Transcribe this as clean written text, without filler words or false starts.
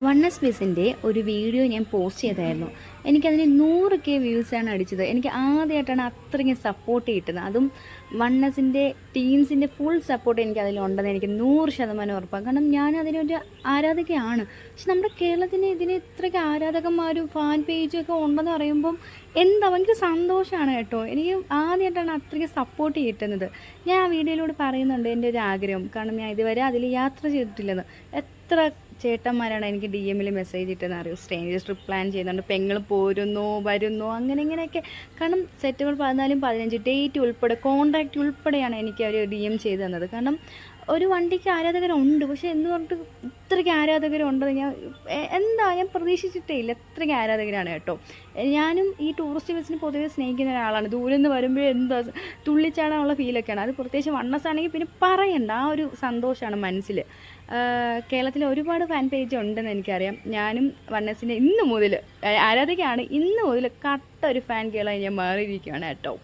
Oneness ബിസിൻ്റെ ഒരു video ഞാൻ post ചെയ്തായിരുന്നു. എനിക്കതിന് 100K വ്യൂസാണ് അടിച്ചത്. എനിക്ക് ആദ്യമായിട്ടാണ് അത്രയ്ക്കും സപ്പോർട്ട് കിട്ടുന്നത്. അതും വണ്ണസിൻ്റെ ടീംസിൻ്റെ ഫുൾ സപ്പോർട്ട് എനിക്ക് അതിലുണ്ടെന്ന് എനിക്ക് 100% ഉറപ്പാണ്. കാരണം ഞാൻ അതിനൊരു ആരാധികയാണ്. പക്ഷെ നമ്മുടെ കേരളത്തിന് ഇതിന് ഇത്രയ്ക്ക് ആരാധകന്മാരും ഫാൻ പേജും ഒക്കെ ഉണ്ടെന്ന് പറയുമ്പം എന്താ ഭയങ്കര സന്തോഷമാണ് കേട്ടോ. എനിക്ക് ആദ്യമായിട്ടാണ് അത്രയ്ക്ക് സപ്പോർട്ട് കിട്ടുന്നത്. ഞാൻ ആ വീഡിയോയിലൂടെ പറയുന്നുണ്ട് എൻ്റെ ഒരു ആഗ്രഹം. കാരണം ഞാൻ ഇതുവരെ അതിൽ യാത്ര ചെയ്തിട്ടില്ലെന്ന്. എത്ര ചേട്ടന്മാരാണ് എനിക്ക് DM മെസ്സേജ് ഇട്ടെന്ന് അറിയും. സ്ട്രേഞ്ചേഴ്സ് ട്രിപ്പ് പ്ലാൻ ചെയ്യുന്നുണ്ട്, പെങ്ങൾ പോരുന്നു വരുന്നു അങ്ങനെ ഇങ്ങനെയൊക്കെ. കാരണം സെപ്റ്റംബർ 14, 15 ഡേറ്റ് ഉൾപ്പെടെ കോൺട്രാക്റ്റ് ഉൾപ്പെടെയാണ് എനിക്ക് അവർ DM ചെയ്ത് തന്നത്. കാരണം ഒരു വണ്ടിക്ക് ആരാധകരുണ്ട്, പക്ഷേ എന്ന് പറഞ്ഞിട്ട് ഇത്രയ്ക്ക് ആരാധകരുണ്ടെന്ന് ഞാൻ പ്രതീക്ഷിച്ചിട്ടേ ഇല്ല. ഇത്രയ്ക്ക് ആരാധകരാണ് കേട്ടോ. ഞാനും ഈ ടൂറിസ്റ്റ് ബസ്സിന് പൊതുവെ സ്നേഹിക്കുന്ന ഒരാളാണ്. ദൂരെ നിന്ന് വരുമ്പോഴേ എന്താ തുള്ളിച്ചാടാനുള്ള ഫീലൊക്കെയാണ്. അത് പ്രത്യേകിച്ച് വണ്ണസാണെങ്കിൽ പിന്നെ പറയണ്ട, ആ ഒരു സന്തോഷമാണ് മനസ്സിൽ. കേരളത്തിൽ ഒരുപാട് ഫാൻ പേജ് ഉണ്ടെന്ന് എനിക്കറിയാം. ഞാനും വണ്ണസിൻ്റെ ഇന്ന് മുതൽ ആരാധകയാണ്. ഇന്ന് മുതൽ കട്ട ഒരു ഫാൻ ഗേളായി ഞാൻ മാറിയിരിക്കുകയാണ് കേട്ടോ.